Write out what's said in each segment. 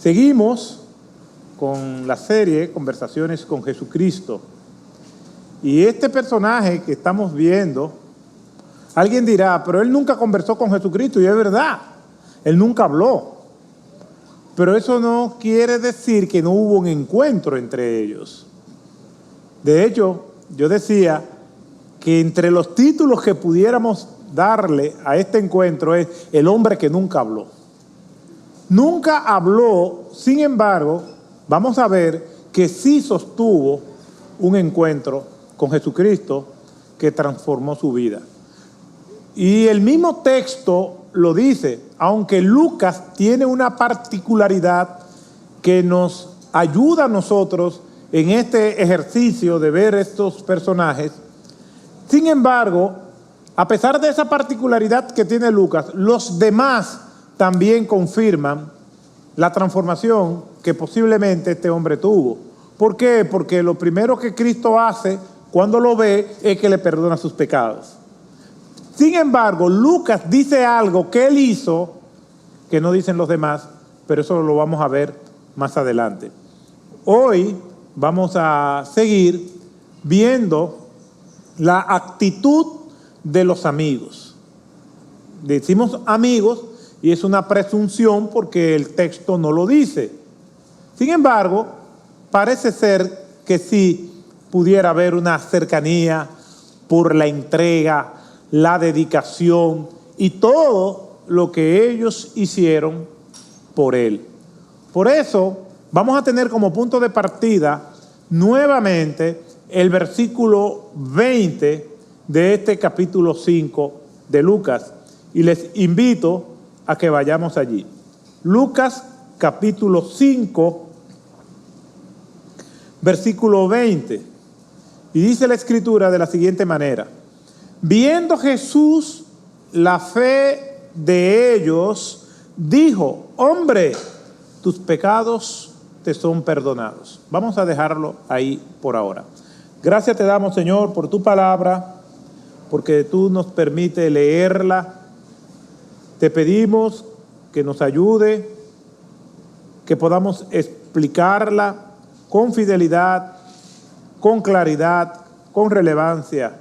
Seguimos con la serie Conversaciones con Jesucristo. Y este personaje que estamos viendo, alguien dirá, pero él nunca conversó con Jesucristo, y es verdad, él nunca habló. Pero eso no quiere decir que no hubo un encuentro entre ellos. De hecho, yo decía que entre los títulos que pudiéramos darle a este encuentro es el hombre que nunca habló. Nunca habló, sin embargo, vamos a ver que sí sostuvo un encuentro con Jesucristo que transformó su vida. Y el mismo texto lo dice, aunque Lucas tiene una particularidad que nos ayuda a nosotros en este ejercicio de ver estos personajes. Sin embargo, a pesar de esa particularidad que tiene Lucas, los demás también confirman la transformación que posiblemente este hombre tuvo. ¿Por qué? Porque lo primero que Cristo hace cuando lo ve es que le perdona sus pecados. Sin embargo, Lucas dice algo que él hizo que no dicen los demás, pero eso lo vamos a ver más adelante. Hoy vamos a seguir viendo la actitud de los amigos. Decimos amigos y es una presunción porque el texto no lo dice. Sin embargo, parece ser que sí pudiera haber una cercanía por la entrega, la dedicación y todo lo que ellos hicieron por él. Por eso vamos a tener como punto de partida nuevamente el versículo 20 de este capítulo 5 de Lucas. Y les invito a que vayamos allí. Lucas capítulo 5, versículo 20. Y dice la Escritura de la siguiente manera: viendo Jesús la fe de ellos, dijo: hombre, tus pecados te son perdonados. Vamos a dejarlo ahí por ahora. Gracias te damos, Señor, por tu palabra, porque tú nos permites leerla. Te pedimos que nos ayude, que podamos explicarla con fidelidad, con claridad, con relevancia.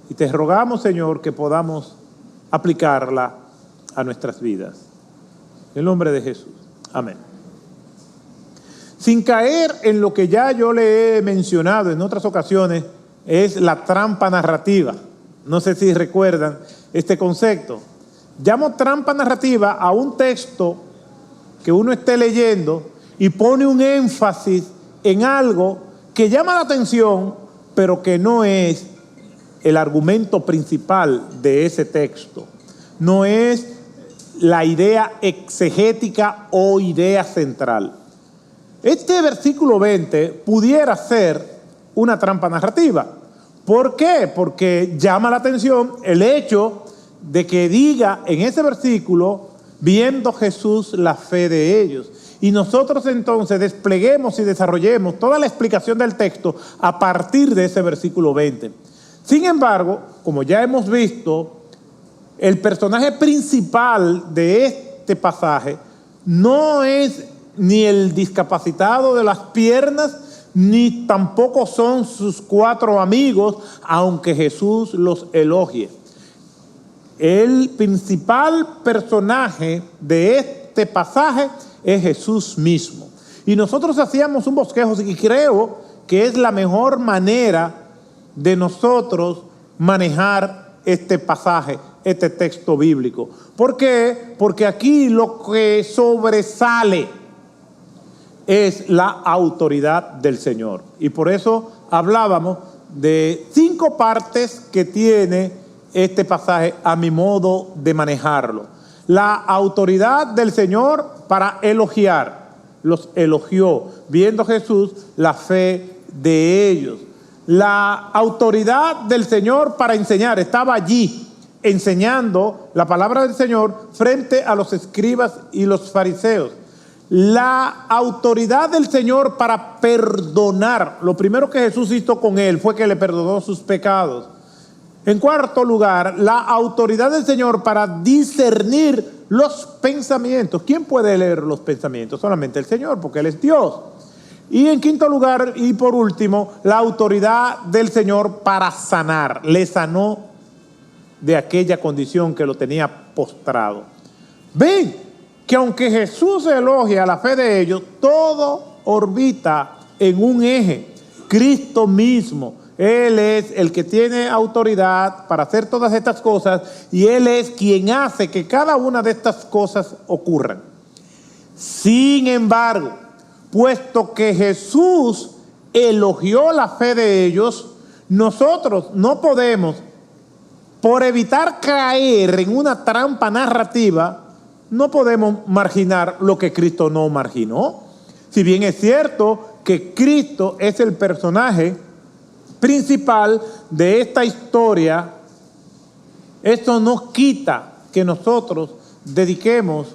Y te rogamos, Señor, que podamos aplicarla a nuestras vidas. En el nombre de Jesús. Amén. Sin caer en lo que ya yo le he mencionado en otras ocasiones, es la trampa narrativa. No sé si recuerdan este concepto. Llamo trampa narrativa a un texto que uno esté leyendo y pone un énfasis en algo que llama la atención, pero que no es el argumento principal de ese texto. No es la idea exegética o idea central. Este versículo 20 pudiera ser una trampa narrativa. ¿Por qué? Porque llama la atención el hecho de que diga en ese versículo, viendo Jesús la fe de ellos. Y nosotros entonces despleguemos y desarrollemos toda la explicación del texto a partir de ese versículo 20. Sin embargo, como ya hemos visto, el personaje principal de este pasaje no es ni el discapacitado de las piernas, ni tampoco son sus 4 amigos, aunque Jesús los elogie. El principal personaje de este pasaje es Jesús mismo. Y nosotros hacíamos un bosquejo y creo que es la mejor manera de nosotros manejar este pasaje, este texto bíblico. ¿Por qué? Porque aquí lo que sobresale es la autoridad del Señor. Y por eso hablábamos de 5 partes que tiene este pasaje a mi modo de manejarlo. La autoridad del Señor para elogiar. Los elogió, viendo Jesús la fe de ellos. La autoridad del Señor para enseñar. Estaba allí enseñando la palabra del Señor frente a los escribas y los fariseos. La autoridad del Señor para perdonar. Lo primero que Jesús hizo con él fue que le perdonó sus pecados. En cuarto lugar, la autoridad del Señor para discernir los pensamientos. ¿Quién puede leer los pensamientos? Solamente el Señor, porque Él es Dios. Y en quinto lugar, y por último, la autoridad del Señor para sanar. Le sanó de aquella condición que lo tenía postrado. Ven que aunque Jesús elogia la fe de ellos, todo orbita en un eje. Cristo mismo. Él es el que tiene autoridad para hacer todas estas cosas y Él es quien hace que cada una de estas cosas ocurran. Sin embargo, puesto que Jesús elogió la fe de ellos, nosotros no podemos, por evitar caer en una trampa narrativa, no podemos marginar lo que Cristo no marginó. Si bien es cierto que Cristo es el personaje principal de esta historia, esto no quita que nosotros dediquemos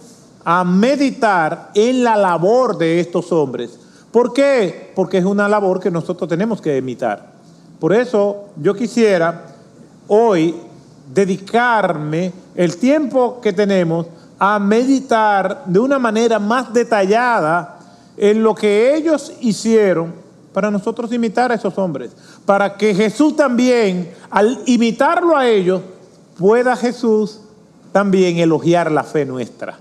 a meditar en la labor de estos hombres. ¿Por qué? Porque es una labor que nosotros tenemos que imitar. Por eso yo quisiera hoy dedicarme el tiempo que tenemos a meditar de una manera más detallada en lo que ellos hicieron para nosotros imitar a esos hombres, para que Jesús también, al imitarlo a ellos, pueda Jesús también elogiar la fe nuestra.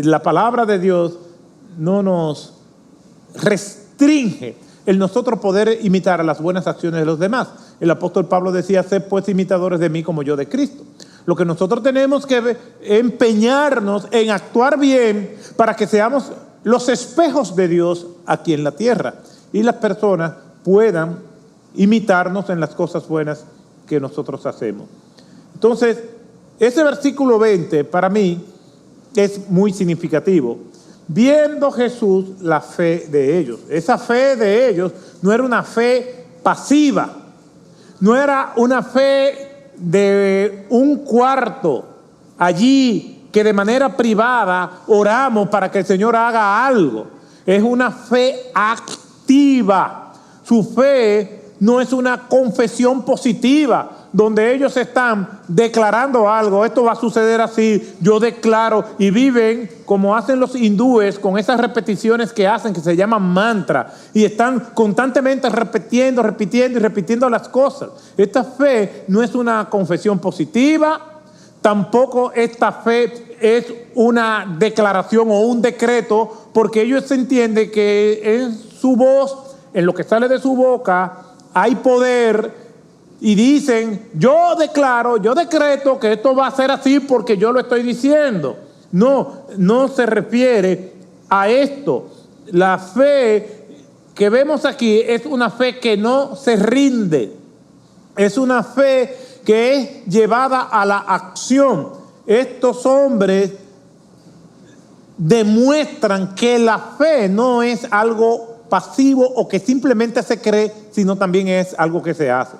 La palabra de Dios no nos restringe el nosotros poder imitar las buenas acciones de los demás. El apóstol Pablo decía, sed pues imitadores de mí como yo de Cristo. Lo que nosotros tenemos que empeñarnos en actuar bien para que seamos los espejos de Dios aquí en la tierra y las personas puedan imitarnos en las cosas buenas que nosotros hacemos. Entonces, ese versículo 20 para mí es muy significativo. Viendo Jesús la fe de ellos. Esa fe de ellos no era una fe pasiva, no era una fe de un cuarto allí que de manera privada oramos para que el Señor haga algo. Es una fe activa. Su fe no es una confesión positiva donde ellos están declarando algo, esto va a suceder así, yo declaro, y viven como hacen los hindúes con esas repeticiones que hacen, que se llaman mantra, y están constantemente repitiendo las cosas. Esta fe no es una confesión positiva, tampoco esta fe es una declaración o un decreto, porque ellos entienden que en su voz, en lo que sale de su boca, hay poder. Y dicen, yo declaro, yo decreto que esto va a ser así porque yo lo estoy diciendo. No, no se refiere a esto. La fe que vemos aquí es una fe que no se rinde. Es una fe que es llevada a la acción. Estos hombres demuestran que la fe no es algo pasivo o que simplemente se cree, sino también es algo que se hace.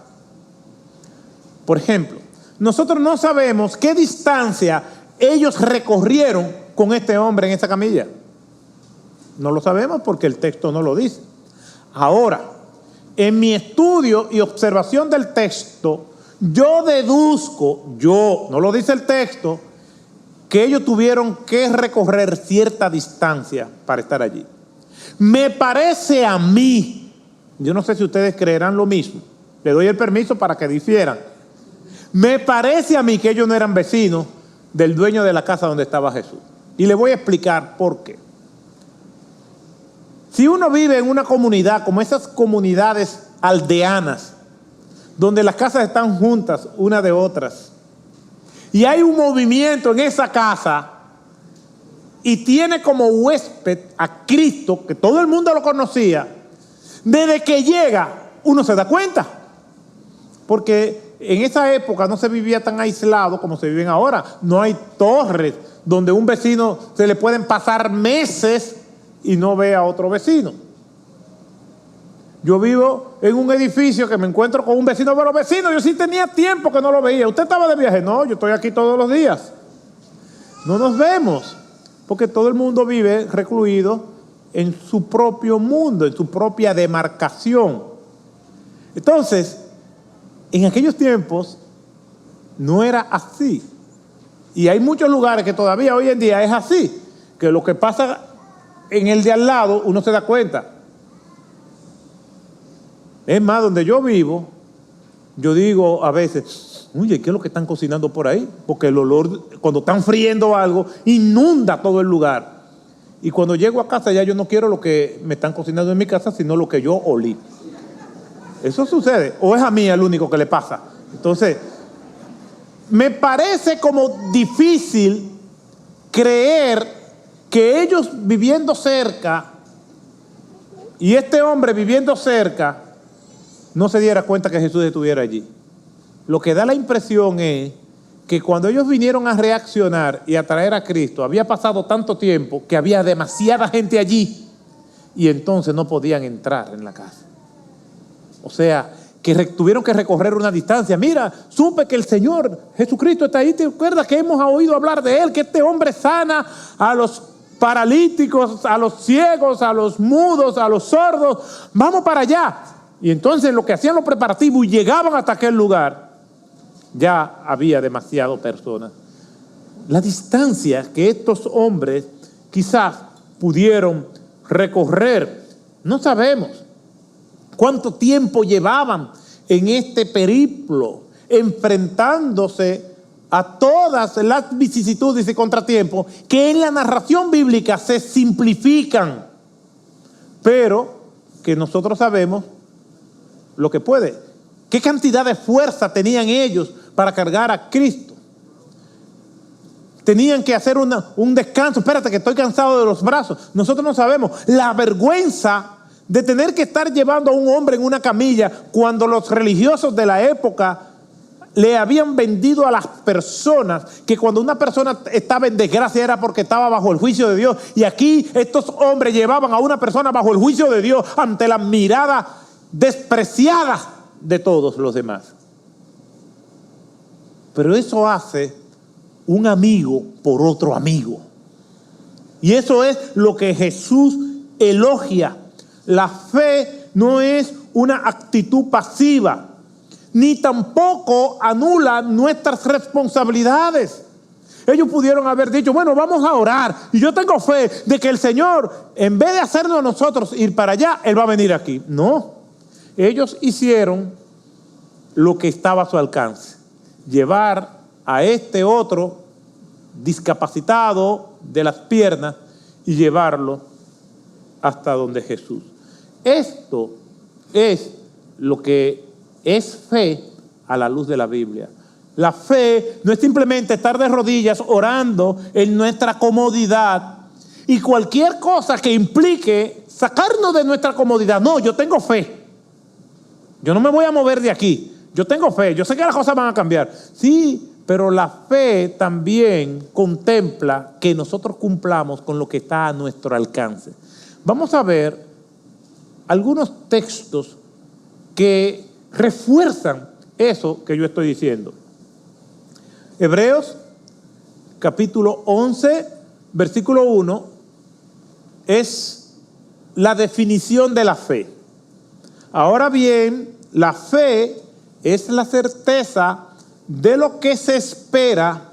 Por ejemplo, nosotros no sabemos qué distancia ellos recorrieron con este hombre en esa camilla. No lo sabemos porque el texto no lo dice. Ahora, en mi estudio y observación del texto, yo deduzco, no lo dice el texto, que ellos tuvieron que recorrer cierta distancia para estar allí. Me parece a mí, yo no sé si ustedes creerán lo mismo, le doy el permiso para que difieran. Me parece a mí que ellos no eran vecinos del dueño de la casa donde estaba Jesús. Y le voy a explicar por qué. Si uno vive en una comunidad como esas comunidades aldeanas, donde las casas están juntas una de otras, y hay un movimiento en esa casa, y tiene como huésped a Cristo, que todo el mundo lo conocía, desde que llega, uno se da cuenta. Porque en esa época no se vivía tan aislado como se viven ahora. No hay torres donde un vecino se le pueden pasar meses y no ve a otro vecino. Yo vivo en un edificio que me encuentro con un vecino, pero vecino, yo sí tenía tiempo que no lo veía. ¿Usted estaba de viaje? No, yo estoy aquí todos los días. No nos vemos, porque todo el mundo vive recluido en su propio mundo, en su propia demarcación. Entonces, en aquellos tiempos no era así. Y hay muchos lugares que todavía hoy en día es así, que lo que pasa en el de al lado uno se da cuenta. Es más, donde yo vivo, yo digo a veces, oye, ¿qué es lo que están cocinando por ahí? Porque el olor, cuando están friendo algo, inunda todo el lugar. Y cuando llego a casa ya yo no quiero lo que me están cocinando en mi casa, sino lo que yo olí. Eso sucede, o es a mí el único que le pasa. Entonces, me parece como difícil creer que ellos viviendo cerca y este hombre viviendo cerca no se diera cuenta que Jesús estuviera allí. Lo que da la impresión es que cuando ellos vinieron a reaccionar y a traer a Cristo, había pasado tanto tiempo que había demasiada gente allí y entonces no podían entrar en la casa. O sea, que tuvieron que recorrer una distancia. Mira, supe que el Señor Jesucristo está ahí. ¿Te acuerdas que hemos oído hablar de Él? Que este hombre sana a los paralíticos, a los ciegos, a los mudos, a los sordos. Vamos para allá. Y entonces lo que hacían los preparativos y llegaban hasta aquel lugar, ya había demasiadas personas. La distancia que estos hombres quizás pudieron recorrer, no sabemos. ¿Cuánto tiempo llevaban en este periplo, enfrentándose a todas las vicisitudes y contratiempos que en la narración bíblica se simplifican, pero que nosotros sabemos lo que puede? ¿Qué cantidad de fuerza tenían ellos para cargar a Cristo? Tenían que hacer un descanso. Espérate que estoy cansado de los brazos. Nosotros no sabemos. La vergüenza de tener que estar llevando a un hombre en una camilla cuando los religiosos de la época le habían vendido a las personas que cuando una persona estaba en desgracia era porque estaba bajo el juicio de Dios. Y aquí estos hombres llevaban a una persona bajo el juicio de Dios ante la mirada despreciada de todos los demás. Pero eso hace un amigo por otro amigo. Y eso es lo que Jesús elogia. La fe no es una actitud pasiva, ni tampoco anula nuestras responsabilidades. Ellos pudieron haber dicho, bueno, vamos a orar. Y yo tengo fe de que el Señor, en vez de hacernos a nosotros ir para allá, Él va a venir aquí. No, ellos hicieron lo que estaba a su alcance. Llevar a este otro discapacitado de las piernas y llevarlo hasta donde Jesús. Esto es lo que es fe a la luz de la Biblia. La fe no es simplemente estar de rodillas orando en nuestra comodidad y cualquier cosa que implique sacarnos de nuestra comodidad. No, yo tengo fe. Yo no me voy a mover de aquí. Yo tengo fe. Yo sé que las cosas van a cambiar. Sí, pero la fe también contempla que nosotros cumplamos con lo que está a nuestro alcance. Vamos a ver algunos textos que refuerzan eso que yo estoy diciendo. Hebreos capítulo 11, versículo 1, es la definición de la fe. Ahora bien, la fe es la certeza de lo que se espera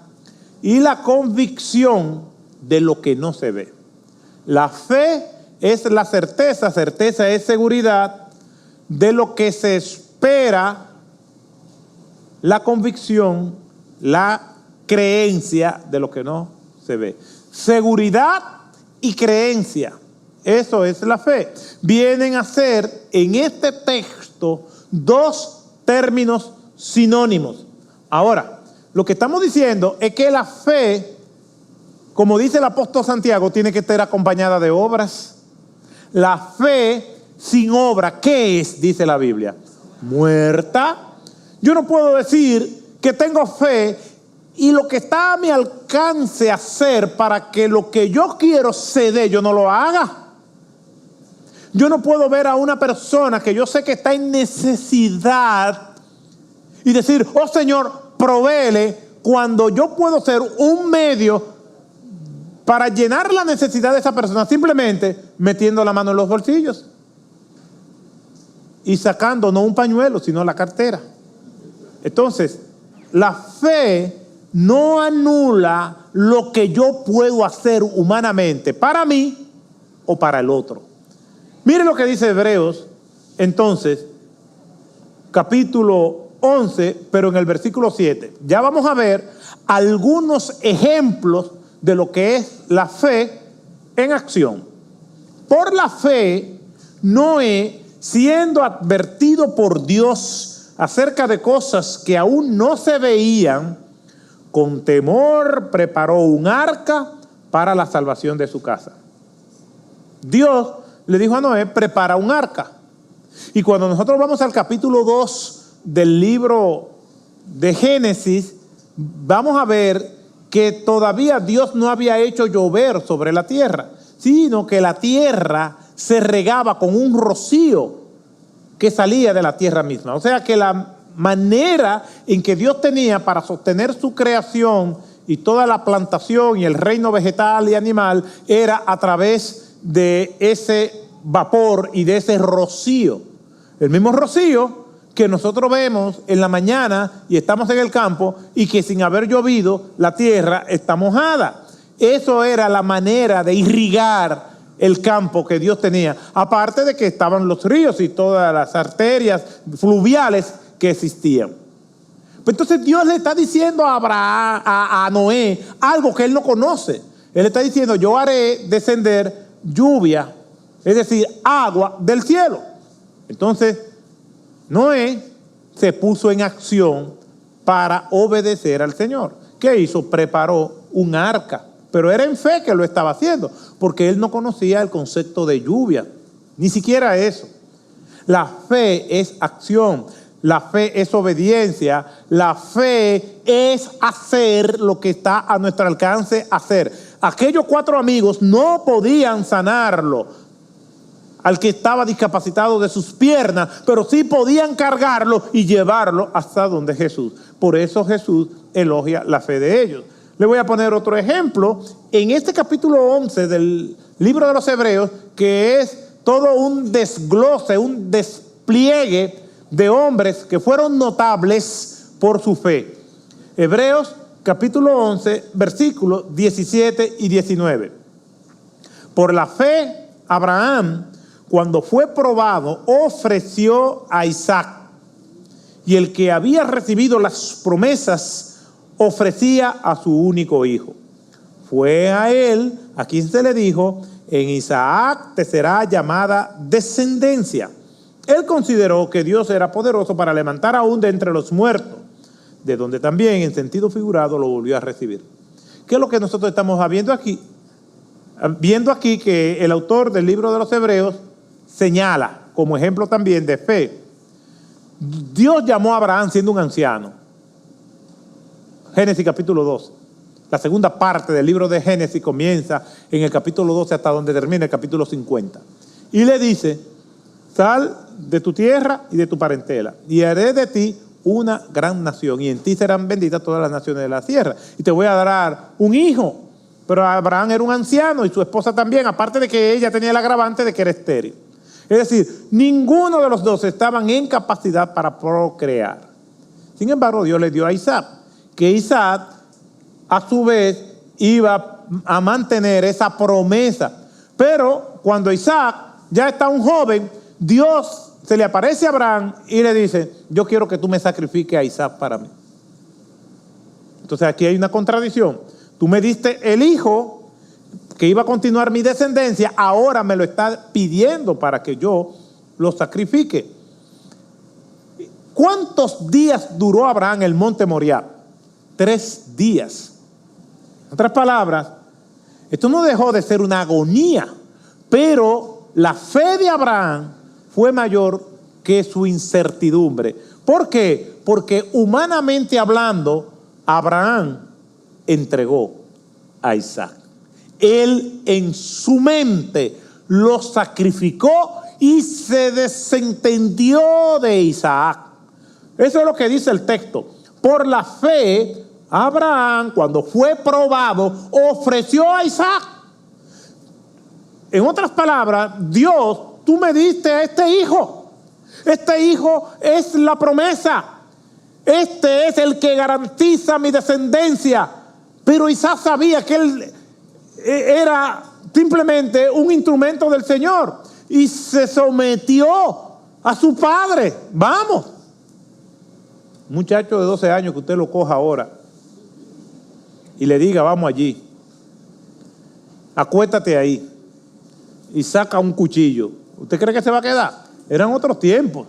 y la convicción de lo que no se ve. La fe es la certeza, certeza es seguridad de lo que se espera, la convicción, la creencia de lo que no se ve. Seguridad y creencia, eso es la fe. Vienen a ser en este texto dos términos sinónimos. Ahora, lo que estamos diciendo es que la fe, como dice el apóstol Santiago, tiene que estar acompañada de obras. La fe sin obra, ¿qué es? Dice la Biblia. Muerta. Yo no puedo decir que tengo fe y lo que está a mi alcance hacer para que lo que yo quiero se dé, yo no lo haga. Yo no puedo ver a una persona que yo sé que está en necesidad y decir, oh Señor, provéele, cuando yo puedo ser un medio para llenar la necesidad de esa persona, simplemente metiendo la mano en los bolsillos y sacando no un pañuelo, sino la cartera. Entonces, la fe no anula lo que yo puedo hacer humanamente para mí o para el otro. Mire lo que dice Hebreos, entonces, capítulo 11, pero en el versículo 7. Ya vamos a ver algunos ejemplos de lo que es la fe en acción. Por la fe, Noé, siendo advertido por Dios acerca de cosas que aún no se veían, con temor preparó un arca para la salvación de su casa. Dios le dijo a Noé, prepara un arca. Y cuando nosotros vamos al capítulo 2 del libro de Génesis, vamos a ver que todavía Dios no había hecho llover sobre la tierra, sino que la tierra se regaba con un rocío que salía de la tierra misma. O sea que la manera en que Dios tenía para sostener su creación y toda la plantación y el reino vegetal y animal era a través de ese vapor y de ese rocío. El mismo rocío que nosotros vemos en la mañana y estamos en el campo y que sin haber llovido la tierra está mojada. Eso era la manera de irrigar el campo que Dios tenía. Aparte de que estaban los ríos y todas las arterias fluviales que existían. Pues entonces Dios le está diciendo a Abraham, a Noé, algo que él no conoce. Él está diciendo, yo haré descender lluvia, es decir, agua del cielo. Entonces, Noé se puso en acción para obedecer al Señor. ¿Qué hizo? Preparó un arca. Pero era en fe que lo estaba haciendo, porque él no conocía el concepto de lluvia, ni siquiera eso. La fe es acción, la fe es obediencia, la fe es hacer lo que está a nuestro alcance hacer. Aquellos 4 amigos no podían sanarlo al que estaba discapacitado de sus piernas, pero sí podían cargarlo y llevarlo hasta donde Jesús. Por eso Jesús elogia la fe de ellos. Le voy a poner otro ejemplo en este capítulo 11 del libro de los Hebreos, que es todo un desglose, un despliegue de hombres que fueron notables por su fe. Hebreos capítulo 11, versículos 17 y 19. Por la fe, Abraham, cuando fue probado, ofreció a Isaac. Y el que había recibido las promesas ofrecía a su único hijo. Fue a él a quien se le dijo, en Isaac te será llamada descendencia. Él consideró que Dios era poderoso para levantar aún de entre los muertos, de donde también en sentido figurado lo volvió a recibir. ¿Qué es lo que nosotros estamos viendo aquí? Viendo aquí que el autor del libro de los Hebreos señala como ejemplo también de fe. Dios llamó a Abraham siendo un anciano. Génesis capítulo 12. La segunda parte del libro de Génesis comienza en el capítulo 12 hasta donde termina el capítulo 50. Y le dice, sal de tu tierra y de tu parentela, y haré de ti una gran nación, y en ti serán benditas todas las naciones de la tierra. Y te voy a dar un hijo. Pero Abraham era un anciano y su esposa también, aparte de que ella tenía el agravante de que era estéril. Es decir, ninguno de los dos estaban en capacidad para procrear. Sin embargo, Dios le dio a Isaac, que Isaac a su vez iba a mantener esa promesa. Pero cuando Isaac ya está un joven, Dios se le aparece a Abraham y le dice, yo quiero que tú me sacrifiques a Isaac para mí. Entonces aquí hay una contradicción. Tú me diste el hijo que iba a continuar mi descendencia, ahora me lo está pidiendo para que yo lo sacrifique. ¿Cuántos días duró Abraham en el monte Moriah? 3 días. En otras palabras, esto no dejó de ser una agonía, pero la fe de Abraham fue mayor que su incertidumbre. ¿Por qué? Porque humanamente hablando, Abraham entregó a Isaac. Él en su mente lo sacrificó y se desentendió de Isaac. Eso es lo que dice el texto. Por la fe, Abraham, cuando fue probado, ofreció a Isaac. En otras palabras, Dios, tú me diste a este hijo. Este hijo es la promesa. Este es el que garantiza mi descendencia. Pero Isaac sabía que él era simplemente un instrumento del Señor y se sometió a su padre. Vamos. Un muchacho de 12 años que usted lo coja ahora y le diga, vamos allí, acuéstate ahí y saca un cuchillo. ¿Usted cree que se va a quedar? Eran otros tiempos.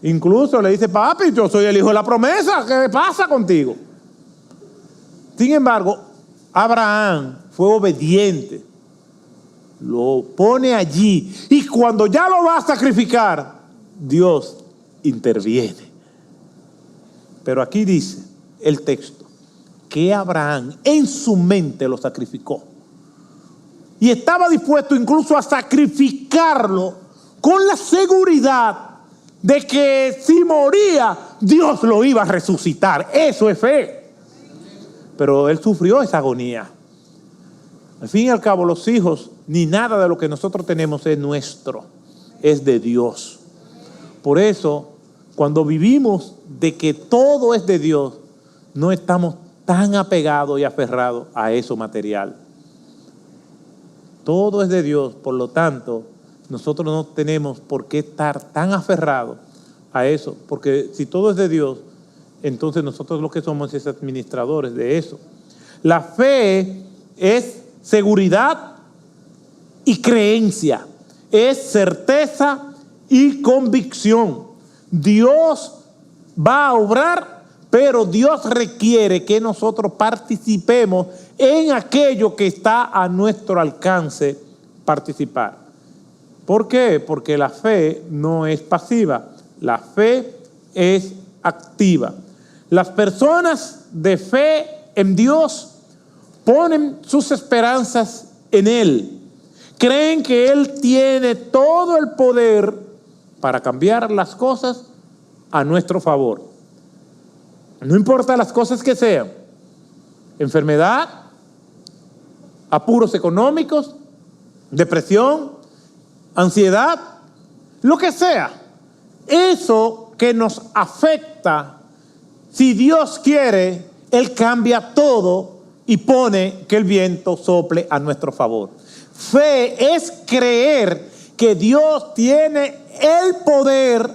Incluso le dice, papi, yo soy el hijo de la promesa, ¿qué pasa contigo? Sin embargo, Abraham fue obediente, lo pone allí y cuando ya lo va a sacrificar, Dios interviene. Pero aquí dice el texto que Abraham en su mente lo sacrificó y estaba dispuesto incluso a sacrificarlo con la seguridad de que si moría, Dios lo iba a resucitar. Eso es fe. Pero él sufrió esa agonía. Al fin y al cabo, los hijos, ni nada de lo que nosotros tenemos es nuestro, es de Dios. Por eso, cuando vivimos de que todo es de Dios, no estamos tan apegados y aferrados a eso material. Todo es de Dios, por lo tanto, nosotros no tenemos por qué estar tan aferrados a eso, porque si todo es de Dios, entonces nosotros lo que somos es administradores de eso. La fe es seguridad y creencia, es certeza y convicción. Dios va a obrar, pero Dios requiere que nosotros participemos en aquello que está a nuestro alcance participar. ¿Por qué? Porque la fe no es pasiva, la fe es activa. Las personas de fe en Dios ponen sus esperanzas en Él. Creen que Él tiene todo el poder para cambiar las cosas a nuestro favor. No importa las cosas que sean. Enfermedad, apuros económicos, depresión, ansiedad, lo que sea. Eso que nos afecta, si Dios quiere, Él cambia todo y pone que el viento sople a nuestro favor. Fe es creer que Dios tiene el poder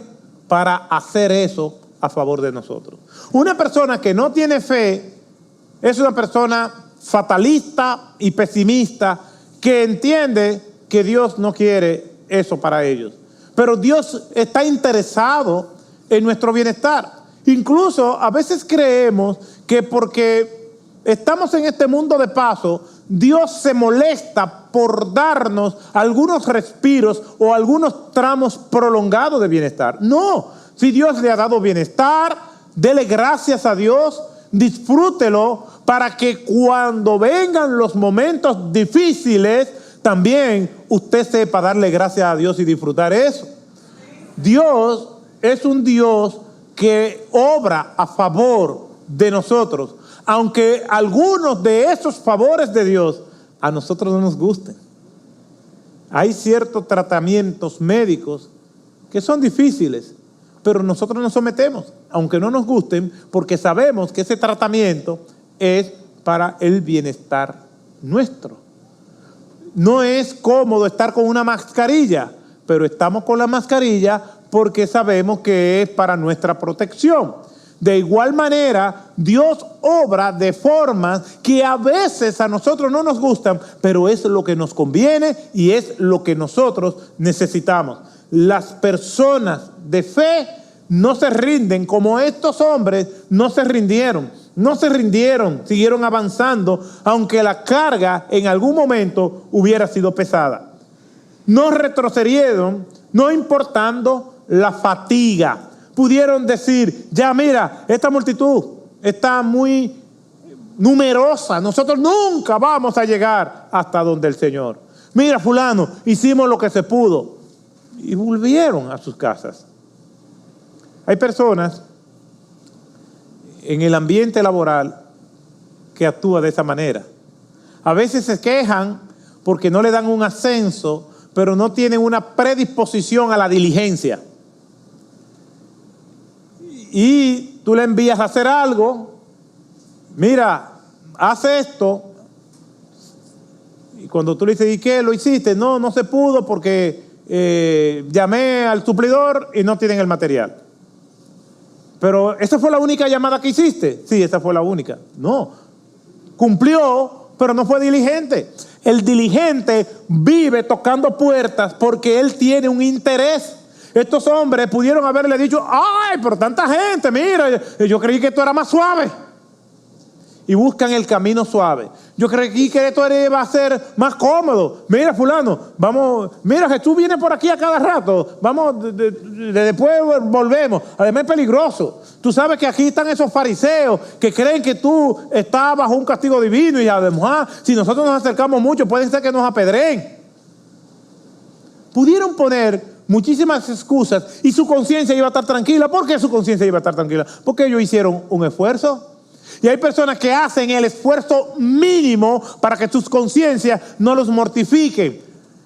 para hacer eso a favor de nosotros. Una persona que no tiene fe es una persona fatalista y pesimista que entiende que Dios no quiere eso para ellos. Pero Dios está interesado en nuestro bienestar. Incluso a veces creemos que porque estamos en este mundo de paso, Dios se molesta por darnos algunos respiros o algunos tramos prolongados de bienestar. No, si Dios le ha dado bienestar, dele gracias a Dios, disfrútelo para que cuando vengan los momentos difíciles, también usted sepa darle gracias a Dios y disfrutar eso. Dios es un Dios que obra a favor de nosotros, aunque algunos de esos favores de Dios a nosotros no nos gusten. Hay ciertos tratamientos médicos que son difíciles, pero nosotros nos sometemos, aunque no nos gusten, porque sabemos que ese tratamiento es para el bienestar nuestro. No es cómodo estar con una mascarilla, pero estamos con la mascarilla porque sabemos que es para nuestra protección. De igual manera, Dios obra de formas que a veces a nosotros no nos gustan, pero es lo que nos conviene y es lo que nosotros necesitamos. Las personas de fe no se rinden como estos hombres no se rindieron. No se rindieron, siguieron avanzando, aunque la carga en algún momento hubiera sido pesada. No retrocedieron, no importando la fatiga. Pudieron decir, ya mira, esta multitud está muy numerosa, nosotros nunca vamos a llegar hasta donde el Señor. Mira, fulano, hicimos lo que se pudo. Y volvieron a sus casas. Hay personas en el ambiente laboral que actúa de esa manera. A veces se quejan porque no le dan un ascenso, pero no tienen una predisposición a la diligencia. y tú le envías a hacer algo, mira, haz esto, y cuando tú le dices, ¿y qué? ¿Lo hiciste? No, no se pudo porque llamé al suplidor y no tienen el material. Pero ¿esa fue la única llamada que hiciste? Sí, esa fue la única. No, cumplió, pero no fue diligente. El diligente vive tocando puertas porque él tiene un interés. Estos hombres pudieron haberle dicho, ay, pero tanta gente, mira, yo creí que esto era más suave. Y buscan el camino suave. Yo creí que esto iba a ser más cómodo. Mira, fulano, vamos, mira, Jesús viene por aquí a cada rato. Vamos, después volvemos. Además es peligroso. Tú sabes que aquí están esos fariseos que creen que tú estás bajo un castigo divino y además, si nosotros nos acercamos mucho, puede ser que nos apedreen. Pudieron poner muchísimas excusas y su conciencia iba a estar tranquila. ¿Por qué su conciencia iba a estar tranquila? Porque ellos hicieron un esfuerzo. Y hay personas que hacen el esfuerzo mínimo para que sus conciencias no los mortifiquen.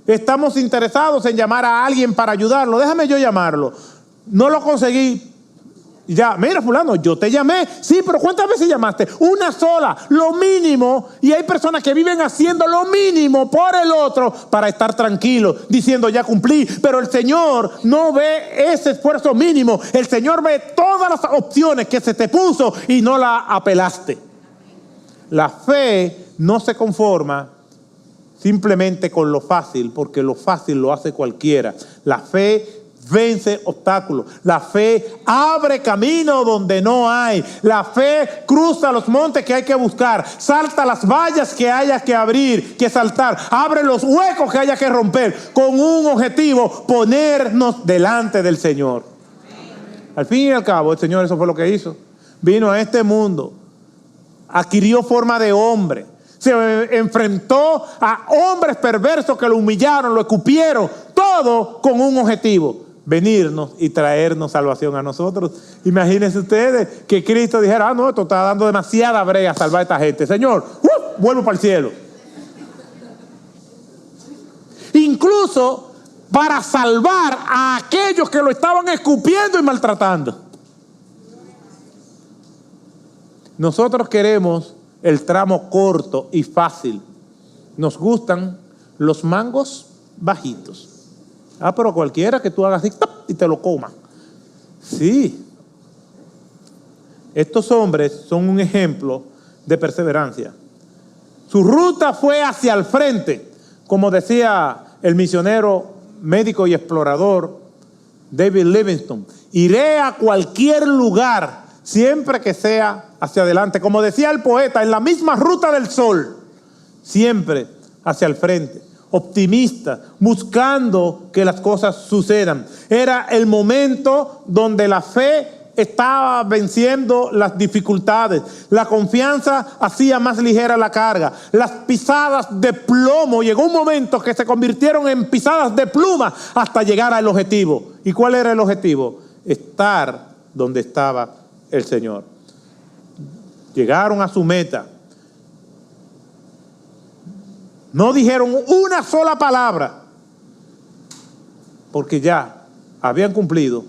Estamos interesados en llamar a alguien para ayudarlo. Déjame yo llamarlo. No lo conseguí. Ya, mira, fulano, yo te llamé. Sí, pero ¿cuántas veces llamaste? Una sola, lo mínimo. Y hay personas que viven haciendo lo mínimo por el otro para estar tranquilos, diciendo ya cumplí. Pero el Señor no ve ese esfuerzo mínimo. El Señor ve todas las opciones que se te puso y no la apelaste. La fe no se conforma simplemente con lo fácil, porque lo fácil lo hace cualquiera. La fe vence obstáculos. La fe abre camino donde no hay. La fe cruza los montes que hay que buscar. Salta las vallas que haya que abrir, que saltar. Abre los huecos que haya que romper. Con un objetivo, ponernos delante del Señor. Al fin y al cabo, el Señor eso fue lo que hizo. Vino a este mundo. Adquirió forma de hombre. Se enfrentó a hombres perversos que lo humillaron, lo escupieron. Todo con un objetivo: venirnos y traernos salvación a nosotros. Imagínense ustedes que Cristo dijera, no, esto está dando demasiada brea a salvar a esta gente. Señor, vuelvo para el cielo. Incluso para salvar a aquellos que lo estaban escupiendo y maltratando. Nosotros queremos el tramo corto y fácil. Nos gustan los mangos bajitos. Ah, pero cualquiera que tú hagas así y te lo comas. Sí. Estos hombres son un ejemplo de perseverancia. Su ruta fue hacia el frente, como decía el misionero, médico y explorador David Livingstone. Iré a cualquier lugar, siempre que sea hacia adelante. Como decía el poeta, en la misma ruta del sol, siempre hacia el frente. Optimista, buscando que las cosas sucedan. Era el momento donde la fe estaba venciendo las dificultades. La confianza hacía más ligera la carga. Las pisadas de plomo, llegó un momento que se convirtieron en pisadas de pluma hasta llegar al objetivo. ¿Y cuál era el objetivo? Estar donde estaba el Señor. Llegaron a su meta. No dijeron una sola palabra, porque ya habían cumplido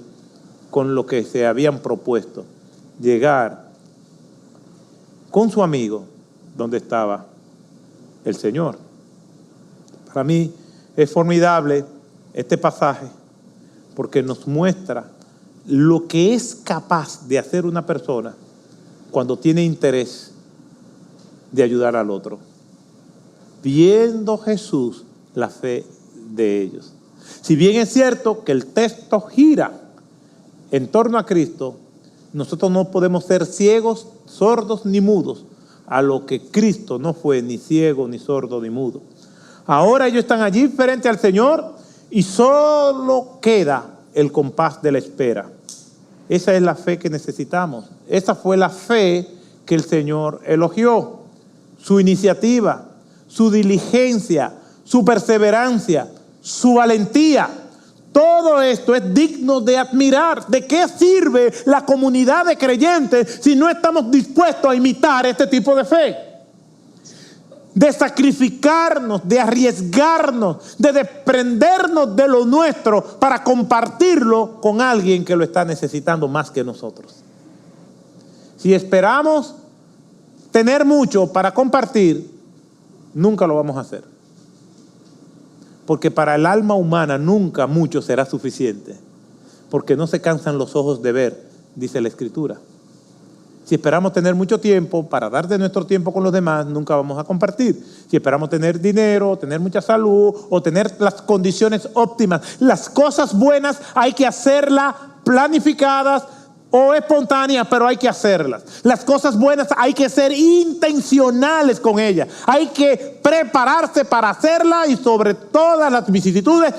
con lo que se habían propuesto: llegar con su amigo donde estaba el Señor. Para mí es formidable este pasaje porque nos muestra lo que es capaz de hacer una persona cuando tiene interés de ayudar al otro. Viendo Jesús la fe de ellos. Si bien es cierto que el texto gira en torno a Cristo, nosotros no podemos ser ciegos, sordos ni mudos a lo que Cristo no fue ni ciego, ni sordo, ni mudo. Ahora ellos están allí frente al Señor y solo queda el compás de la espera. Esa es la fe que necesitamos. Esa fue la fe que el Señor elogió. Su iniciativa, su diligencia, su perseverancia, su valentía. Todo esto es digno de admirar. ¿De qué sirve la comunidad de creyentes si no estamos dispuestos a imitar este tipo de fe? De sacrificarnos, de arriesgarnos, de desprendernos de lo nuestro para compartirlo con alguien que lo está necesitando más que nosotros. Si esperamos tener mucho para compartir, nunca lo vamos a hacer. Porque para el alma humana nunca mucho será suficiente. Porque no se cansan los ojos de ver, dice la Escritura. Si esperamos tener mucho tiempo para dar de nuestro tiempo con los demás, nunca vamos a compartir. Si esperamos tener dinero, tener mucha salud o tener las condiciones óptimas, las cosas buenas hay que hacerlas planificadas o espontáneas, pero hay que hacerlas. Las cosas buenas hay que ser intencionales con ellas. Hay que prepararse para hacerlas y sobre todas las vicisitudes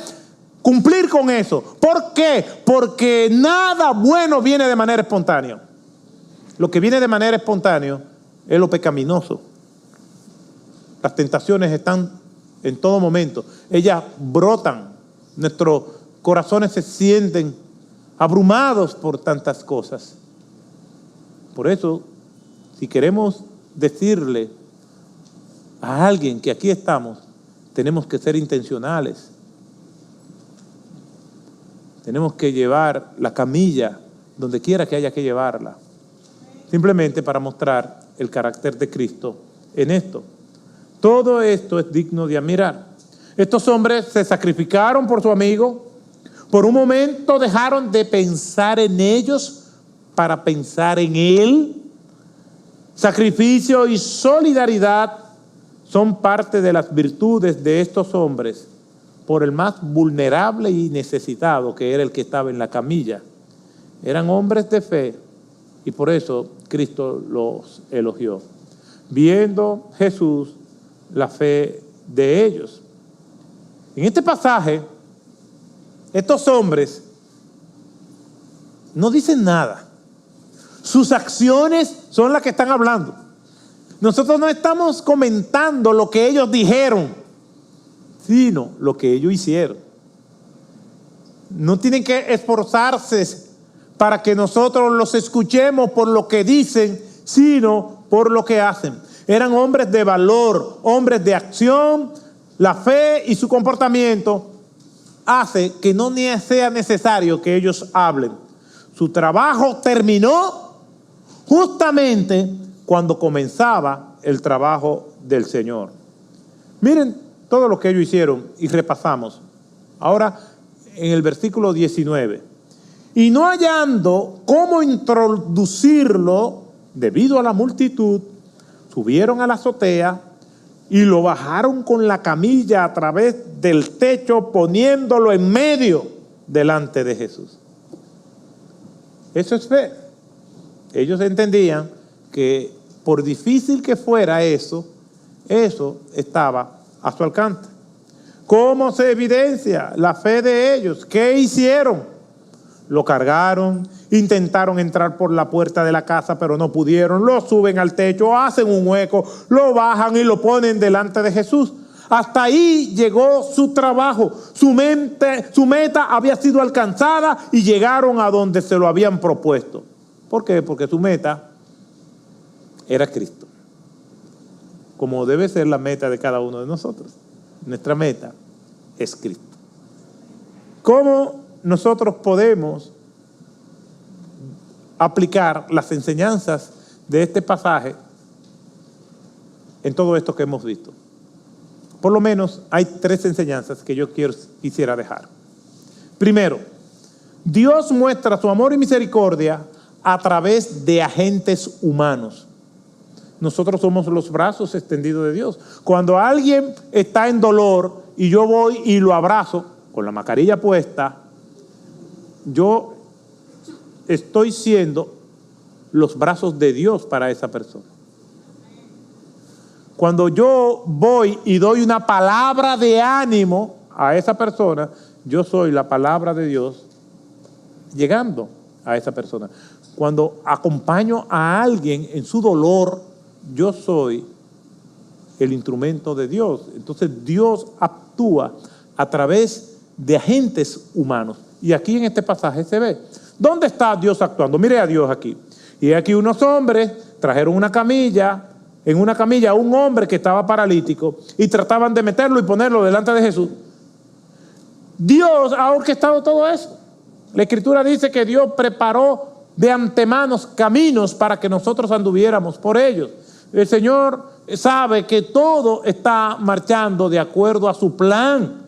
cumplir con eso. ¿Por qué? Porque nada bueno viene de manera espontánea. Lo que viene de manera espontánea es lo pecaminoso. Las tentaciones están en todo momento. Ellas brotan. Nuestros corazones se sienten abrumados por tantas cosas. Por eso, si queremos decirle a alguien que aquí estamos, tenemos que ser intencionales. Tenemos que llevar la camilla donde quiera que haya que llevarla. Simplemente para mostrar el carácter de Cristo en esto. Todo esto es digno de admirar. Estos hombres se sacrificaron por su amigo. Por un momento dejaron de pensar en ellos para pensar en Él. Sacrificio y solidaridad son parte de las virtudes de estos hombres por el más vulnerable y necesitado, que era el que estaba en la camilla. Eran hombres de fe y por eso Cristo los elogió. Viendo Jesús la fe de ellos. En este pasaje, estos hombres no dicen nada. Sus acciones son las que están hablando. Nosotros no estamos comentando lo que ellos dijeron, sino lo que ellos hicieron. No tienen que esforzarse para que nosotros los escuchemos por lo que dicen, sino por lo que hacen. Eran hombres de valor, hombres de acción. La fe y su comportamiento hace que no sea necesario que ellos hablen. Su trabajo terminó justamente cuando comenzaba el trabajo del Señor. Miren todo lo que ellos hicieron y repasamos. Ahora en el versículo 19. Y no hallando cómo introducirlo debido a la multitud, subieron a la azotea y lo bajaron con la camilla a través del techo, poniéndolo en medio delante de Jesús. Eso es fe. Ellos entendían que por difícil que fuera eso estaba a su alcance. ¿Cómo se evidencia la fe de ellos? ¿Qué hicieron? Lo cargaron, intentaron entrar por la puerta de la casa, pero no pudieron. Lo suben al techo, hacen un hueco, lo bajan y lo ponen delante de Jesús. Hasta ahí llegó su trabajo. Su meta había sido alcanzada y llegaron a donde se lo habían propuesto. ¿Por qué? Porque su meta era Cristo. Como debe ser la meta de cada uno de nosotros. Nuestra meta es Cristo. ¿Cómo nosotros podemos aplicar las enseñanzas de este pasaje en todo esto que hemos visto? Por lo menos hay 3 enseñanzas que yo quisiera dejar. Primero, Dios muestra su amor y misericordia a través de agentes humanos. Nosotros somos los brazos extendidos de Dios. Cuando alguien está en dolor y yo voy y lo abrazo con la mascarilla puesta, yo estoy siendo los brazos de Dios para esa persona. Cuando yo voy y doy una palabra de ánimo a esa persona, yo soy la palabra de Dios llegando a esa persona. Cuando acompaño a alguien en su dolor, yo soy el instrumento de Dios. Entonces Dios actúa a través de agentes humanos. Y aquí en este pasaje se ve. ¿Dónde está Dios actuando? Mire a Dios aquí. Y aquí unos hombres trajeron una camilla, en una camilla a un hombre que estaba paralítico y trataban de meterlo y ponerlo delante de Jesús. Dios ha orquestado todo eso. La Escritura dice que Dios preparó de antemano caminos para que nosotros anduviéramos por ellos. El Señor sabe que todo está marchando de acuerdo a su plan.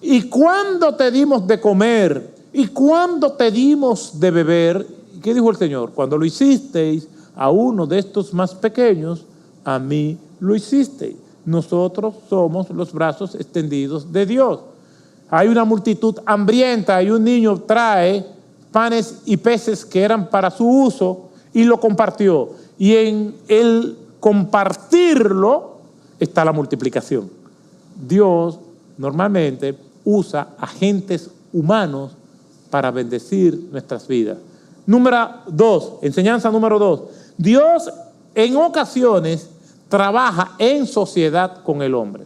¿Y cuándo te dimos de comer? ¿Y cuándo te dimos de beber? ¿Qué dijo el Señor? Cuando lo hicisteis a uno de estos más pequeños, a mí lo hicisteis. Nosotros somos los brazos extendidos de Dios. Hay una multitud hambrienta y un niño trae panes y peces que eran para su uso y lo compartió. Y en el compartirlo está la multiplicación. Dios normalmente usa agentes humanos para bendecir nuestras vidas. Número 2, enseñanza número 2. Dios en ocasiones trabaja en sociedad con el hombre.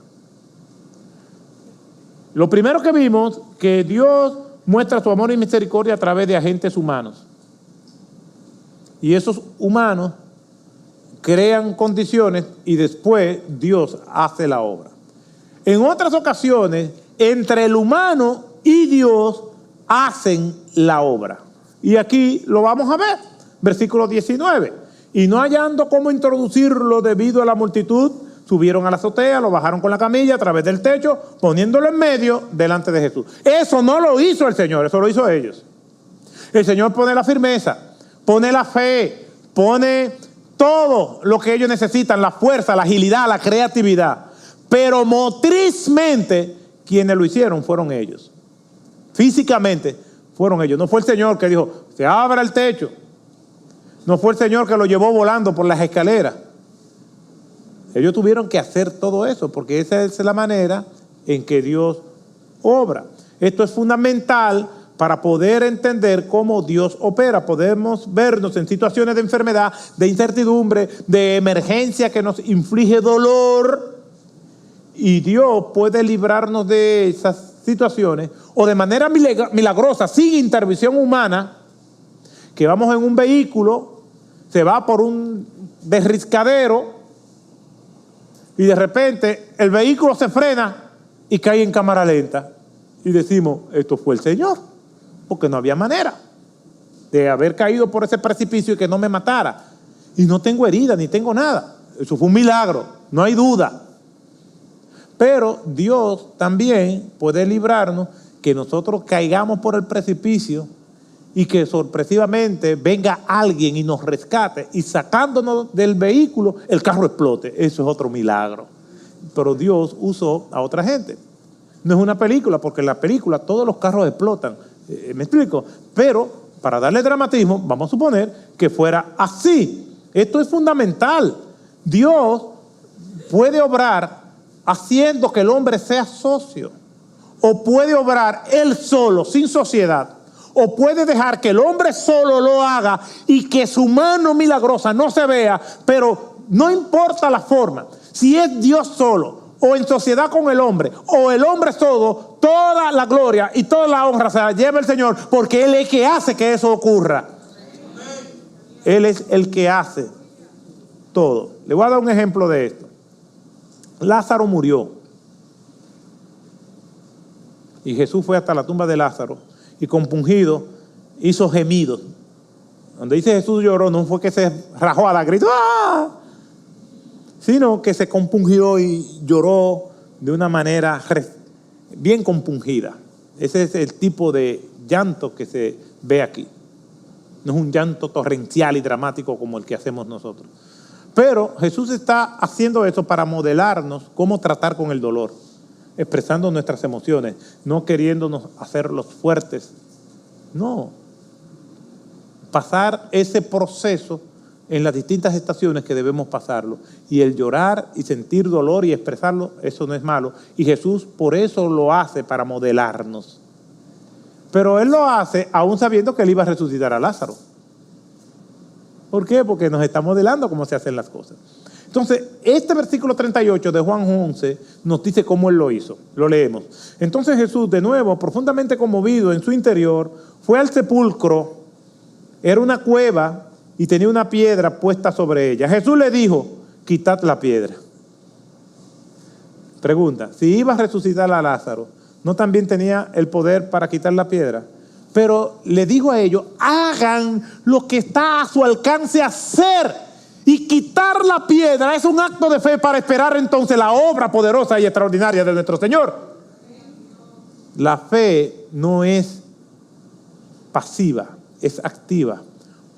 Lo primero que vimos, que Dios muestra su amor y misericordia a través de agentes humanos. Y esos humanos crean condiciones y después Dios hace la obra. En otras ocasiones, entre el humano y Dios hacen la obra. Y aquí lo vamos a ver, versículo 19. Y no hallando cómo introducirlo debido a la multitud, subieron a la azotea, lo bajaron con la camilla a través del techo, poniéndolo en medio delante de Jesús. Eso no lo hizo el Señor, eso lo hizo ellos. El Señor pone la firmeza, pone la fe, pone todo lo que ellos necesitan, la fuerza, la agilidad, la creatividad. Pero motrizmente, quienes lo hicieron fueron ellos. Físicamente fueron ellos. No fue el Señor que dijo, se abra el techo. No fue el Señor que lo llevó volando por las escaleras. Ellos tuvieron que hacer todo eso, porque esa es la manera en que Dios obra. Esto es fundamental para poder entender cómo Dios opera. Podemos vernos en situaciones de enfermedad, de incertidumbre, de emergencia que nos inflige dolor, y Dios puede librarnos de esas situaciones, o de manera milagrosa, sin intervención humana, que vamos en un vehículo, se va por un derriscadero, y de repente el vehículo se frena y cae en cámara lenta. Y decimos, esto fue el Señor, porque no había manera de haber caído por ese precipicio y que no me matara. Y no tengo herida, ni tengo nada. Eso fue un milagro, no hay duda. Pero Dios también puede librarnos que nosotros caigamos por el precipicio y que sorpresivamente venga alguien y nos rescate, y sacándonos del vehículo el carro explote. Eso es otro milagro. Pero Dios usó a otra gente. No es una película, porque en la película todos los carros explotan. ¿Me explico? Pero para darle dramatismo, vamos a suponer que fuera así. Esto es fundamental. Dios puede obrar haciendo que el hombre sea socio, o puede obrar él solo, sin sociedad, o puede dejar que el hombre solo lo haga y que su mano milagrosa no se vea, pero no importa la forma. Si es Dios solo, o en sociedad con el hombre, o el hombre solo, toda la gloria y toda la honra se la lleva el Señor, porque Él es el que hace que eso ocurra. Él es el que hace todo. Le voy a dar un ejemplo de esto. Lázaro murió. Y Jesús fue hasta la tumba de Lázaro y compungido hizo gemidos. Donde dice Jesús lloró, no fue que se rajó a la grito, ¡ah!, sino que se compungió y lloró de una manera bien compungida. Ese es el tipo de llanto que se ve aquí. No es un llanto torrencial y dramático como el que hacemos nosotros. Pero Jesús está haciendo eso para modelarnos cómo tratar con el dolor, expresando nuestras emociones, no queriéndonos hacerlos fuertes. No. Pasar ese proceso en las distintas estaciones que debemos pasarlo. Y el llorar y sentir dolor y expresarlo, eso no es malo. Y Jesús por eso lo hace, para modelarnos. Pero Él lo hace aún sabiendo que Él iba a resucitar a Lázaro. ¿Por qué? Porque nos está modelando cómo se hacen las cosas. Entonces, este versículo 38 de Juan 11 nos dice cómo Él lo hizo. Lo leemos. Entonces Jesús, de nuevo, profundamente conmovido en su interior, fue al sepulcro. Era una cueva y tenía una piedra puesta sobre ella. Jesús le dijo, quitad la piedra. Pregunta, si iba a resucitar a Lázaro, ¿no también tenía el poder para quitar la piedra? Pero le dijo a ellos, hagan lo que está a su alcance hacer. Y quitar la piedra es un acto de fe para esperar entonces la obra poderosa y extraordinaria de nuestro Señor. La fe no es pasiva, es activa,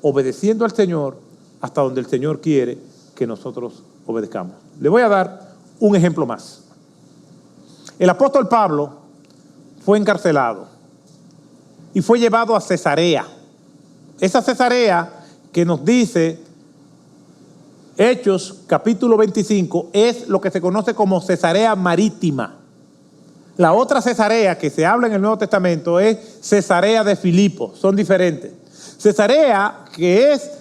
obedeciendo al Señor hasta donde el Señor quiere que nosotros obedezcamos. Le voy a dar un ejemplo más. El apóstol Pablo fue encarcelado y fue llevado a Cesarea. Esa Cesarea que nos dice Hechos capítulo 25 es lo que se conoce como Cesarea Marítima. La otra Cesarea que se habla en el Nuevo Testamento es Cesarea de Filipo, son diferentes. Cesarea, que es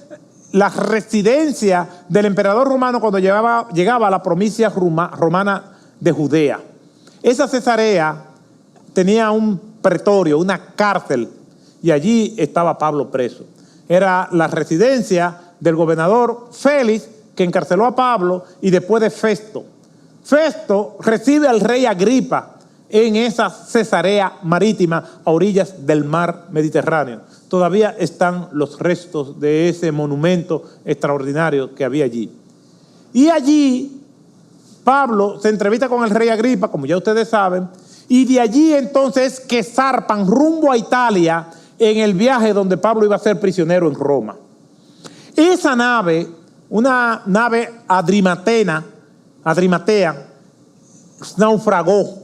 la residencia del emperador romano cuando llegaba a la provincia romana de Judea. Esa Cesarea tenía un pretorio, una cárcel, y allí estaba Pablo preso. Era la residencia del gobernador Félix, que encarceló a Pablo, y después de Festo. Festo recibe al rey Agripa en esa Cesarea Marítima a orillas del mar Mediterráneo. Todavía están los restos de ese monumento extraordinario que había allí. Y allí Pablo se entrevista con el rey Agripa, como ya ustedes saben, y de allí entonces que zarpan rumbo a Italia en el viaje donde Pablo iba a ser prisionero en Roma. Esa nave, una nave adrimatea, naufragó,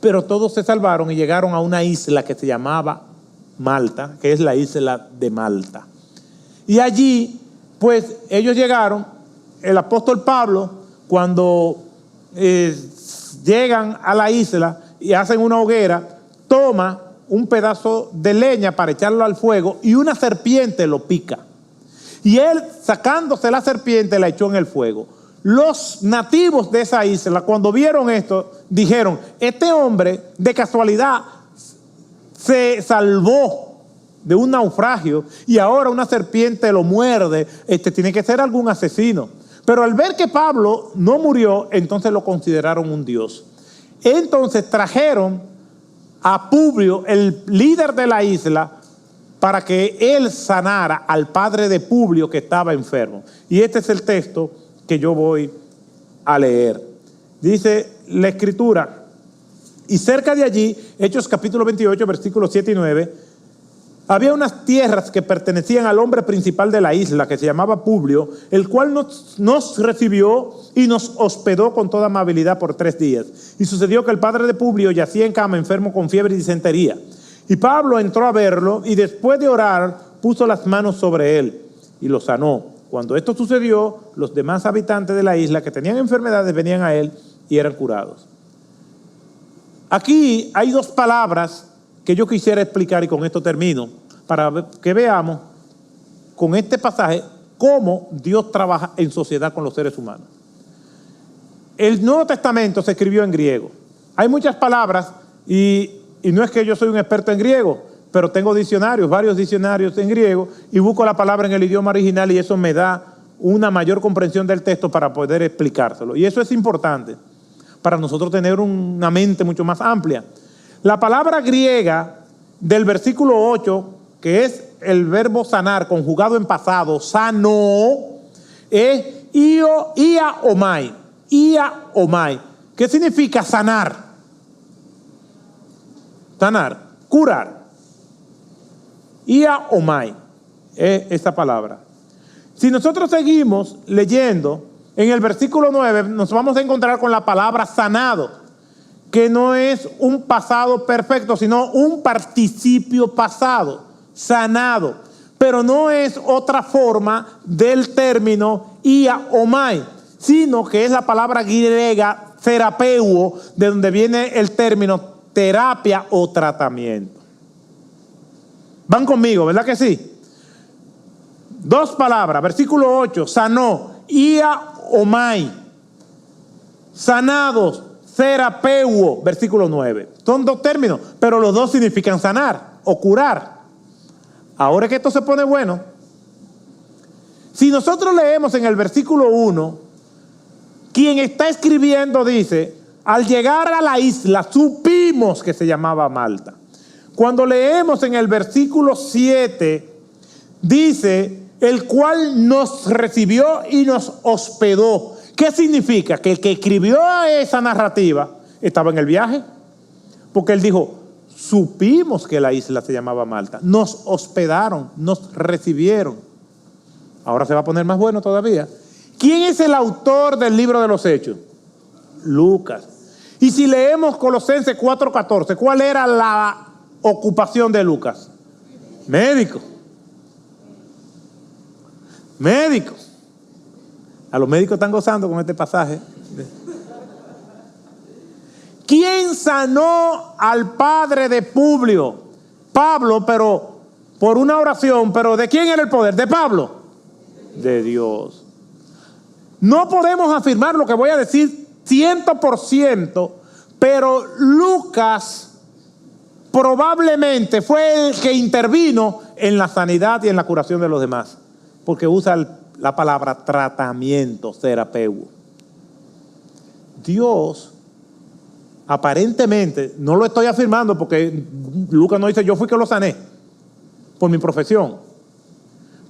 pero todos se salvaron y llegaron a una isla que se llamaba Malta, que es la isla de Malta. Y allí, pues, ellos llegaron, el apóstol Pablo, cuando llegan a la isla y hacen una hoguera, toma un pedazo de leña para echarlo al fuego y una serpiente lo pica. Y él, sacándose la serpiente, la echó en el fuego. Los nativos de esa isla, cuando vieron esto, dijeron, este hombre de casualidad se salvó de un naufragio y ahora una serpiente lo muerde, tiene que ser algún asesino. Pero al ver que Pablo no murió, entonces lo consideraron un dios. Entonces trajeron a Publio, el líder de la isla, para que él sanara al padre de Publio que estaba enfermo. Y este es el texto que yo voy a leer. Dice la Escritura, y cerca de allí, Hechos capítulo 28, versículos 7 y 9, había unas tierras que pertenecían al hombre principal de la isla, que se llamaba Publio, el cual nos recibió y nos hospedó con toda amabilidad por 3 días. Y sucedió que el padre de Publio yacía en cama, enfermo con fiebre y disentería. Y Pablo entró a verlo y después de orar, puso las manos sobre él y lo sanó. Cuando esto sucedió, los demás habitantes de la isla que tenían enfermedades venían a él y eran curados. Aquí hay 2 palabras que yo quisiera explicar y con esto termino, para que veamos con este pasaje cómo Dios trabaja en sociedad con los seres humanos. El Nuevo Testamento se escribió en griego. Hay muchas palabras y no es que yo soy un experto en griego, pero tengo diccionarios, varios diccionarios en griego, y busco la palabra en el idioma original y eso me da una mayor comprensión del texto para poder explicárselo. Y eso es importante para nosotros tener una mente mucho más amplia. La palabra griega del versículo 8, que es el verbo sanar, conjugado en pasado, sanó, es ia omai. Ia omai. ¿Qué significa sanar? Sanar, curar. Ia omai es esa palabra. Si nosotros seguimos leyendo, en el versículo 9 nos vamos a encontrar con la palabra sanado, que no es un pasado perfecto, sino un participio pasado, sanado. Pero no es otra forma del término ia omai, sino que es la palabra griega terapeuo, de donde viene el término terapia o tratamiento. Van conmigo, ¿verdad que sí? 2 palabras, versículo 8, sanó, ia omai, sanados, terapeuo, versículo 9. Son 2 términos, pero los 2 significan sanar o curar. Ahora que esto se pone bueno, si nosotros leemos en el versículo 1, quien está escribiendo dice, al llegar a la isla supimos que se llamaba Malta. Cuando leemos en el versículo 7, dice, el cual nos recibió y nos hospedó. ¿Qué significa? Que el que escribió esa narrativa estaba en el viaje. Porque él dijo, supimos que la isla se llamaba Malta. Nos hospedaron, nos recibieron. Ahora se va a poner más bueno todavía. ¿Quién es el autor del libro de los Hechos? Lucas. Y si leemos Colosenses 4:14, ¿cuál era la ocupación de Lucas? Médico. Médico. A los médicos están gozando con este pasaje. ¿Quién sanó al padre de Publio? Pablo, pero por una oración. ¿Pero de quién era el poder? ¿De Pablo? De Dios. No podemos afirmar lo que voy a decir 100%, pero Lucas probablemente fue el que intervino en la sanidad y en la curación de los demás, porque usa la palabra tratamiento, terapeuta. Dios, aparentemente, no lo estoy afirmando porque Lucas no dice yo fui que lo sané por mi profesión,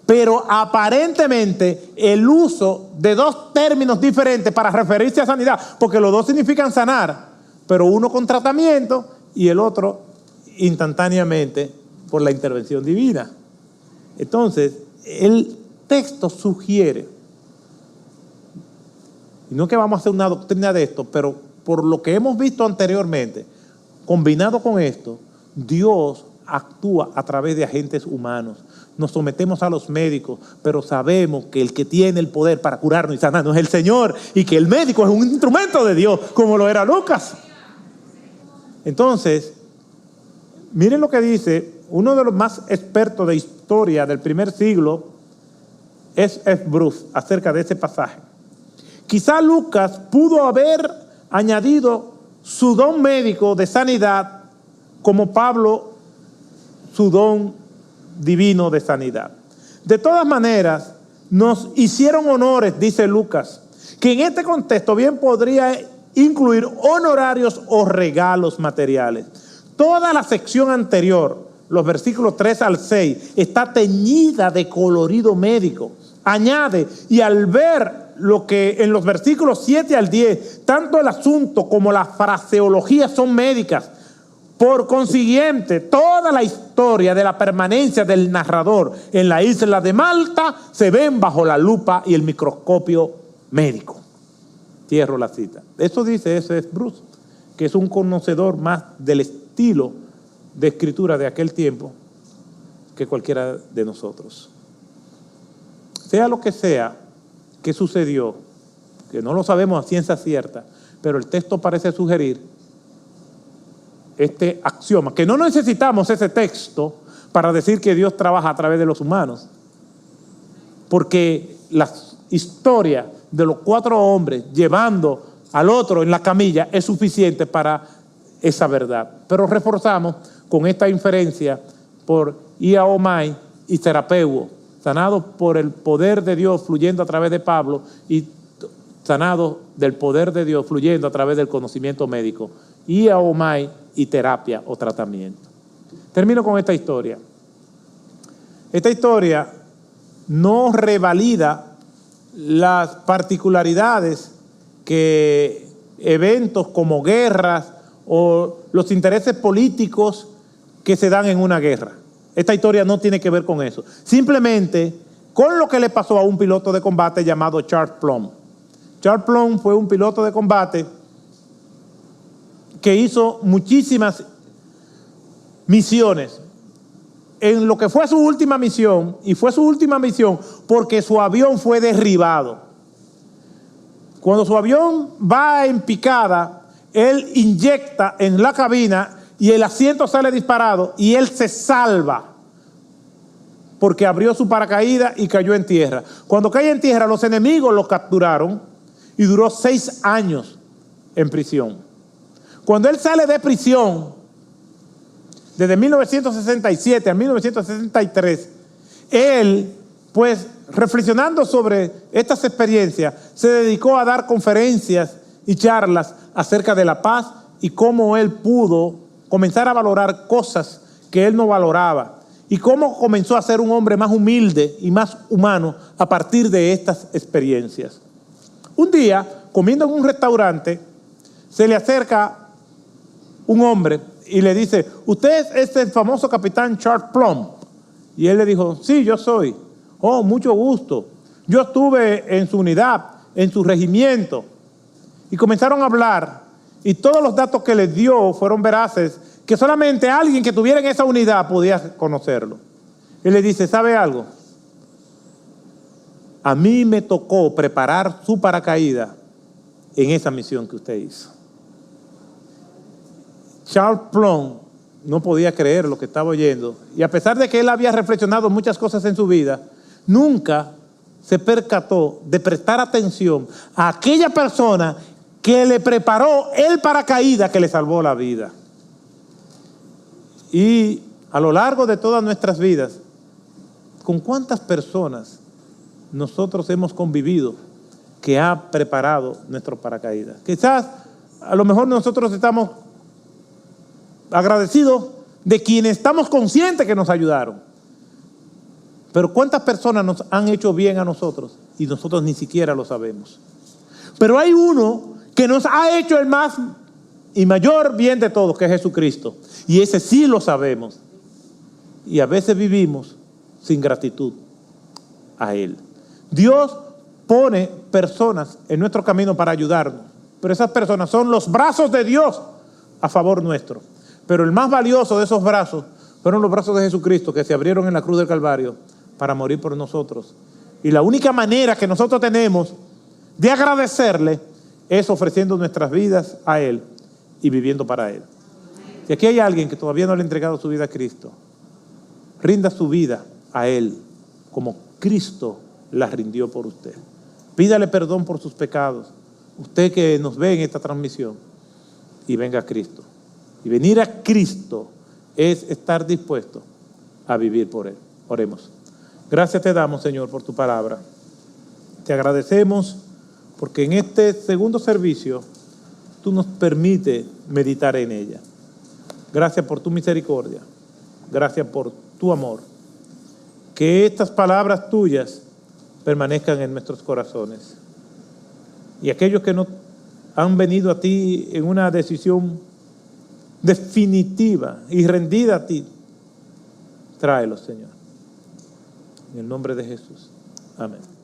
pero aparentemente el uso de dos términos diferentes para referirse a sanidad, porque los dos significan sanar, pero uno con tratamiento y el otro instantáneamente por la intervención divina. Entonces, el texto sugiere, y no que vamos a hacer una doctrina de esto, pero por lo que hemos visto anteriormente, combinado con esto, Dios actúa a través de agentes humanos. Nos sometemos a los médicos, pero sabemos que el que tiene el poder para curarnos y sanarnos es el Señor, y que el médico es un instrumento de Dios, como lo era Lucas. Entonces, miren lo que dice uno de los más expertos de historia del primer siglo, S.F. Bruce, acerca de ese pasaje. Quizá Lucas pudo haber añadido su don médico de sanidad como Pablo su don divino de sanidad. De todas maneras, nos hicieron honores, dice Lucas, que en este contexto bien podría incluir honorarios o regalos materiales. Toda la sección anterior, los versículos 3 al 6, está teñida de colorido médico. Añade, y al ver lo que en los versículos 7 al 10, tanto el asunto como la fraseología son médicas. Por consiguiente, toda la historia de la permanencia del narrador en la isla de Malta se ven bajo la lupa y el microscopio médico. Cierro la cita. Eso dice S.F. Bruce, que es un conocedor más del estilo de escritura de aquel tiempo que cualquiera de nosotros. Sea lo que sea que sucedió, que no lo sabemos a ciencia cierta, pero el texto parece sugerir este axioma, que no necesitamos ese texto para decir que Dios trabaja a través de los humanos, porque la historia de los 4 hombres llevando al otro en la camilla es suficiente para esa verdad. Pero reforzamos con esta inferencia por Iaomai y Terapeuo, sanados por el poder de Dios fluyendo a través de Pablo y sanados del poder de Dios fluyendo a través del conocimiento médico. Iaomai y terapia o tratamiento. Termino con esta historia. Esta historia no revalida las particularidades que eventos como guerras o los intereses políticos que se dan en una guerra. Esta historia no tiene que ver con eso. Simplemente con lo que le pasó a un piloto de combate llamado Charles Plumb. Charles Plumb fue un piloto de combate que hizo muchísimas misiones. En lo que fue su última misión, y fue su última misión porque su avión fue derribado. Cuando su avión va en picada, él inyecta en la cabina y el asiento sale disparado y él se salva porque abrió su paracaídas y cayó en tierra. Cuando cae en tierra, los enemigos lo capturaron y duró 6 años en prisión. Cuando él sale de prisión, desde 1967 a 1963, él, pues, reflexionando sobre estas experiencias, se dedicó a dar conferencias y charlas acerca de la paz y cómo él pudo comenzar a valorar cosas que él no valoraba y cómo comenzó a ser un hombre más humilde y más humano a partir de estas experiencias. Un día, comiendo en un restaurante, se le acerca un hombre y le dice: ¿usted es el famoso capitán Charles Plumb? Y él le dijo: sí, yo soy. Oh, mucho gusto. Yo estuve en su unidad, en su regimiento. Y comenzaron a hablar y todos los datos que les dio fueron veraces, que solamente alguien que estuviera en esa unidad podía conocerlo. Él le dice: ¿sabe algo? A mí me tocó preparar su paracaídas en esa misión que usted hizo. Charles Plumb no podía creer lo que estaba oyendo, y a pesar de que él había reflexionado muchas cosas en su vida, nunca se percató de prestar atención a aquella persona que le preparó el paracaídas que le salvó la vida. Y a lo largo de todas nuestras vidas, ¿con cuántas personas nosotros hemos convivido que ha preparado nuestro paracaídas? Quizás a lo mejor nosotros estamos agradecidos de quienes estamos conscientes que nos ayudaron, pero ¿cuántas personas nos han hecho bien a nosotros y nosotros ni siquiera lo sabemos? Pero hay uno que nos ha hecho el más y mayor bien de todos, que es Jesucristo, y ese sí lo sabemos, y a veces vivimos sin gratitud a Él. Dios pone personas en nuestro camino para ayudarnos, pero esas personas son los brazos de Dios a favor nuestro. Pero el más valioso de esos brazos fueron los brazos de Jesucristo, que se abrieron en la cruz del Calvario para morir por nosotros. Y la única manera que nosotros tenemos de agradecerle es ofreciendo nuestras vidas a Él y viviendo para Él. Si aquí hay alguien que todavía no le ha entregado su vida a Cristo, rinda su vida a Él como Cristo la rindió por usted. Pídale perdón por sus pecados, usted que nos ve en esta transmisión, y venga a Cristo. Y venir a Cristo es estar dispuesto a vivir por Él. Oremos. Gracias te damos, Señor, por tu palabra. Te agradecemos porque en este segundo servicio tú nos permites meditar en ella. Gracias por tu misericordia. Gracias por tu amor. Que estas palabras tuyas permanezcan en nuestros corazones. Y aquellos que no han venido a ti en una decisión definitiva y rendida a ti, tráelos, Señor. En el nombre de Jesús. Amén.